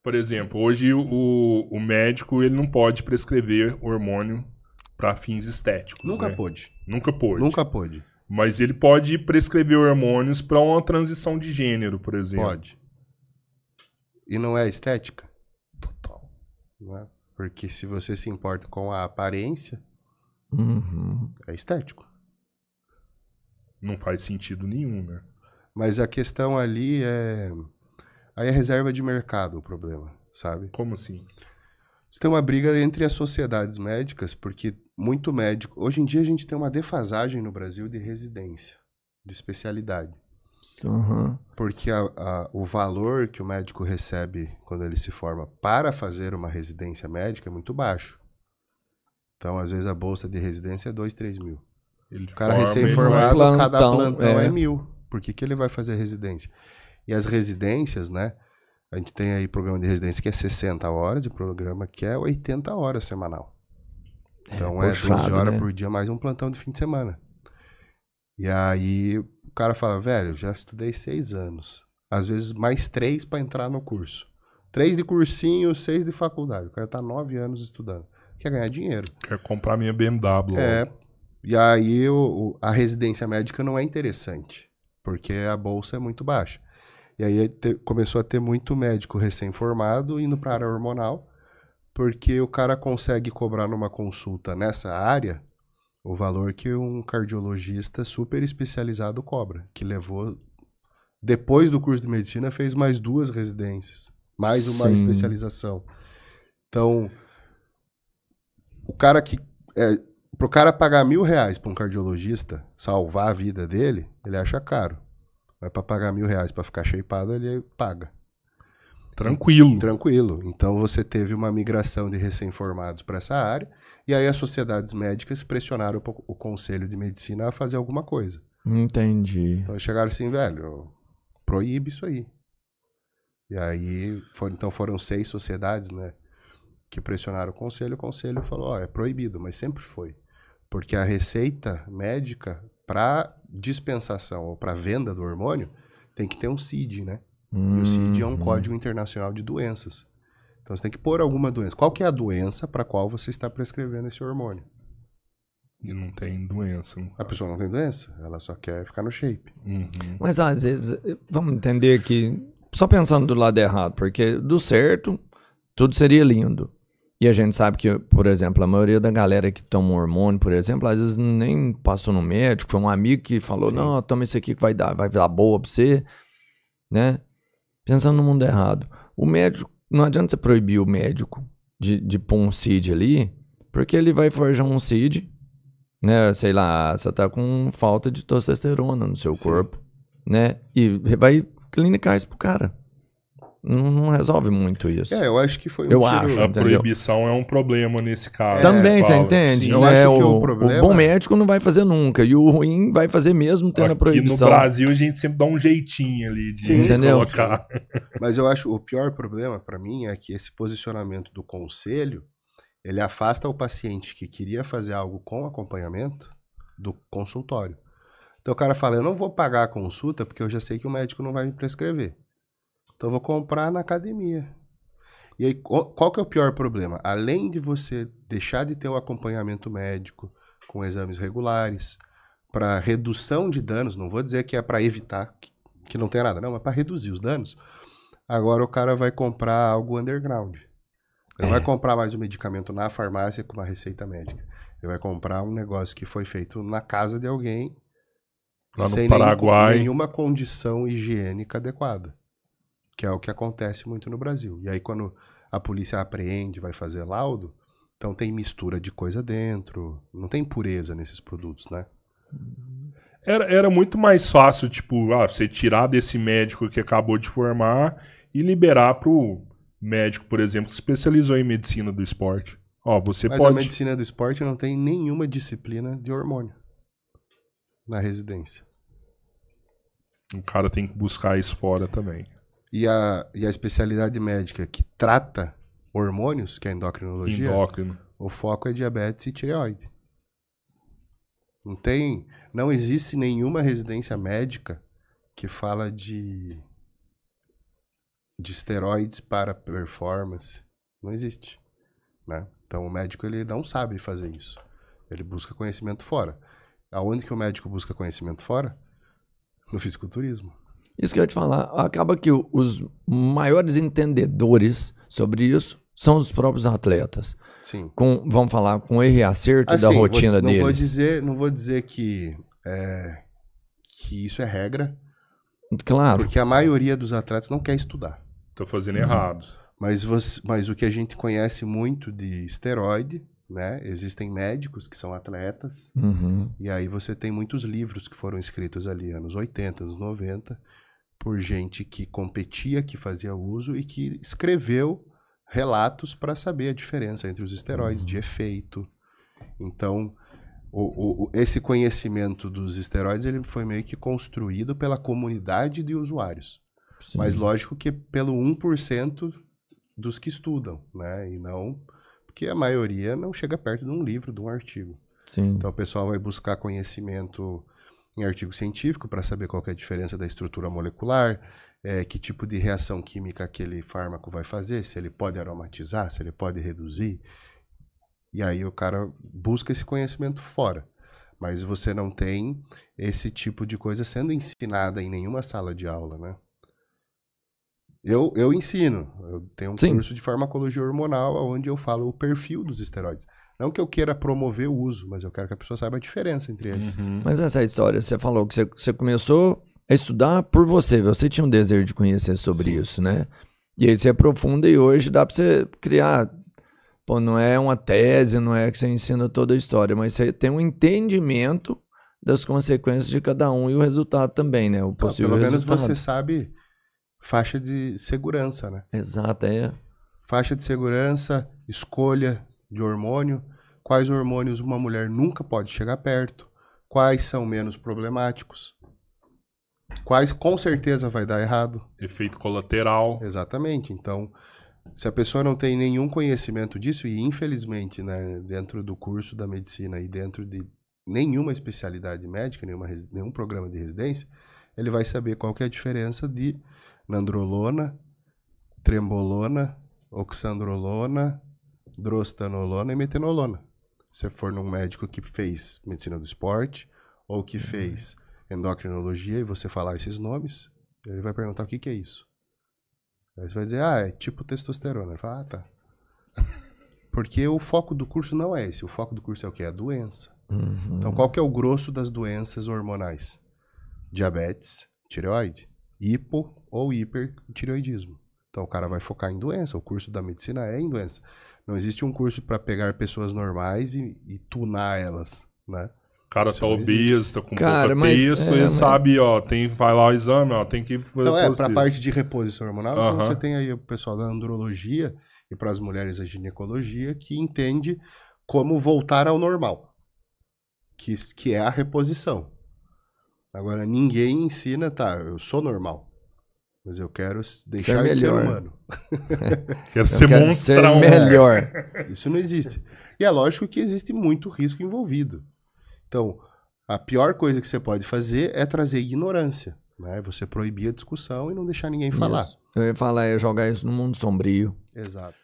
Por exemplo, hoje o médico ele não pode prescrever hormônio para fins estéticos. Nunca né? pôde. Nunca pôde. Nunca pôde. Mas ele pode prescrever hormônios para uma transição de gênero, por exemplo. Pode. E não é estética? Total. Não é? Porque se você se importa com a aparência, é estético. Não faz sentido nenhum, né? Mas a questão ali é... Aí é reserva de mercado o problema, sabe? Como assim? Tem uma briga entre as sociedades médicas, porque muito médico... Hoje em dia a gente tem uma defasagem no Brasil de residência, de especialidade. Porque o valor que o médico recebe quando ele se forma para fazer uma residência médica é muito baixo. Então, às vezes, a bolsa de residência é 2, 3 mil. O cara recém-formado, cada plantão é 1.000. Por que ele vai fazer residência? E as residências, né? A gente tem aí programa de residência que é 60 horas e programa que é 80 horas semanal. Então é 12 horas por dia mais um plantão de fim de semana. E aí o cara fala, velho, já estudei 6 anos. Às vezes mais 3 para entrar no curso. 3 de cursinho, 6 de faculdade. O cara tá 9 anos estudando. Quer ganhar dinheiro. Quer comprar minha BMW. E aí a residência médica não é interessante. Porque a bolsa é muito baixa. E aí começou a ter muito médico recém-formado indo para a área hormonal, porque o cara consegue cobrar numa consulta nessa área o valor que um cardiologista super especializado cobra, que levou, depois do curso de medicina, fez mais 2 residências, mais uma especialização. Então, pro cara pagar R$1.000 para um cardiologista, salvar a vida dele, ele acha caro. Mas para pagar R$1.000 para ficar shapeado, ele paga. Tranquilo. Então você teve uma migração de recém-formados para essa área, e aí as sociedades médicas pressionaram o Conselho de Medicina a fazer alguma coisa. Entendi. Então chegaram assim, velho, proíbe isso aí. E aí foram 6 sociedades, né, que pressionaram o Conselho falou, é proibido, mas sempre foi. Porque a receita médica para dispensação ou para venda do hormônio tem que ter um CID, né? E o CID é um código internacional de doenças. Então você tem que pôr alguma doença. Qual que é a doença para qual você está prescrevendo esse hormônio? E não tem doença. A pessoa não tem doença, ela só quer ficar no shape. Mas às vezes, vamos entender que, só pensando do lado errado, porque do certo, tudo seria lindo. E a gente sabe que, por exemplo, a maioria da galera que toma um hormônio, por exemplo, às vezes nem passou no médico, foi um amigo que falou, não, toma isso aqui que vai dar boa pra você, né? Pensando no mundo errado. O médico, não adianta você proibir o médico de pôr um CID ali, porque ele vai forjar um CID, né? Sei lá, você tá com falta de testosterona no seu corpo, né? E vai clinicar isso pro cara. Não resolve muito isso. Eu acho que foi um tiro... A proibição é um problema nesse caso. Também, você entende? Sim, eu acho que o problema... O bom médico não vai fazer nunca. E o ruim vai fazer mesmo tendo a proibição. Aqui no Brasil a gente sempre dá um jeitinho ali de colocar. Mas eu acho o pior problema para mim é que esse posicionamento do conselho, ele afasta o paciente que queria fazer algo com acompanhamento do consultório. Então o cara fala, eu não vou pagar a consulta porque eu já sei que o médico não vai me prescrever. Então eu vou comprar na academia. E aí, qual que é o pior problema? Além de você deixar de ter o acompanhamento médico com exames regulares, para redução de danos, não vou dizer que é para evitar que não tenha nada, não, mas para reduzir os danos, agora o cara vai comprar algo underground. Ele não vai comprar mais um medicamento na farmácia com uma receita médica. Ele vai comprar um negócio que foi feito na casa de alguém lá sem no Paraguai. nenhuma condição higiênica adequada. Que é o que acontece muito no Brasil. E aí quando a polícia apreende, vai fazer laudo, então tem mistura de coisa dentro, não tem pureza nesses produtos, né? Era muito mais fácil, tipo, você tirar desse médico que acabou de formar e liberar pro médico, por exemplo, que se especializou em medicina do esporte. Mas a medicina do esporte não tem nenhuma disciplina de hormônio na residência. O cara tem que buscar isso fora também. E a especialidade médica que trata hormônios, que é a endocrinologia, o foco é diabetes e tireoide. Não existe nenhuma residência médica que fala de de esteroides para performance. Não existe, né? Então o médico ele não sabe fazer isso. Ele busca conhecimento fora. Aonde que o médico busca conhecimento fora? No fisiculturismo. Isso que eu ia te falar. Acaba que os maiores entendedores sobre isso são os próprios atletas. Sim. Vamos falar com erro e acerto da rotina deles. Não vou dizer que isso é regra. Claro. Porque a maioria dos atletas não quer estudar. Tô fazendo errado. Mas o que a gente conhece muito de esteroide, né? Existem médicos que são atletas. E aí você tem muitos livros que foram escritos ali, anos 80, anos 90, por gente que competia, que fazia uso e que escreveu relatos para saber a diferença entre os esteroides, de efeito. Então, esse conhecimento dos esteroides ele foi meio que construído pela comunidade de usuários. Sim. Mas lógico que pelo 1% dos que estudam, né? E não... Porque a maioria não chega perto de um livro, de um artigo. Sim. Então o pessoal vai buscar conhecimento em artigo científico para saber qual que é a diferença da estrutura molecular, que tipo de reação química aquele fármaco vai fazer, se ele pode aromatizar, se ele pode reduzir. E aí o cara busca esse conhecimento fora. Mas você não tem esse tipo de coisa sendo ensinada em nenhuma sala de aula, né? Eu ensino. Eu tenho um curso de farmacologia hormonal onde eu falo o perfil dos esteroides. Não que eu queira promover o uso, mas eu quero que a pessoa saiba a diferença entre eles. Mas essa história, você falou que você começou a estudar por você. Você tinha um desejo de conhecer sobre isso, né? E aí você aprofunda e hoje dá pra você criar... Pô, não é uma tese, não é que você ensina toda a história, mas você tem um entendimento das consequências de cada um e o resultado também, né? O possível pelo menos resultado. você sabe faixa de segurança, né? Exato, Faixa de segurança, escolha de hormônio, quais hormônios uma mulher nunca pode chegar perto, quais são menos problemáticos, quais com certeza vai dar errado. Efeito colateral. Exatamente, então... Se a pessoa não tem nenhum conhecimento disso, e infelizmente, né, dentro do curso da medicina e dentro de nenhuma especialidade médica, nenhum programa de residência, ele vai saber qual que é a diferença de nandrolona, trembolona, oxandrolona, drostanolona e metenolona. Se for num médico que fez medicina do esporte ou que fez endocrinologia e você falar esses nomes, ele vai perguntar o que é isso. Aí você vai dizer, é tipo testosterona. Ele fala, tá. Porque o foco do curso não é esse. O foco do curso é o quê? É a doença. Então, qual que é o grosso das doenças hormonais? Diabetes, tireoide, hipo ou hipertireoidismo. Então, o cara vai focar em doença. O curso da medicina é em doença. Não existe um curso para pegar pessoas normais e tunar elas, né? O cara tá obeso, tá com pouco texto, e sabe, vai lá o exame, tem que fazer. Então, pra parte de reposição hormonal, então você tem aí o pessoal da andrologia e para as mulheres a ginecologia que entende como voltar ao normal, que é a reposição. Agora, ninguém ensina, eu sou normal, mas eu quero deixar de ser humano. Quero ser monstrão. Melhor. Isso não existe. E é lógico que existe muito risco envolvido. Então, a pior coisa que você pode fazer é trazer ignorância, né? Você proibir a discussão e não deixar ninguém falar. Isso. Eu ia falar, jogar isso no mundo sombrio. Exato.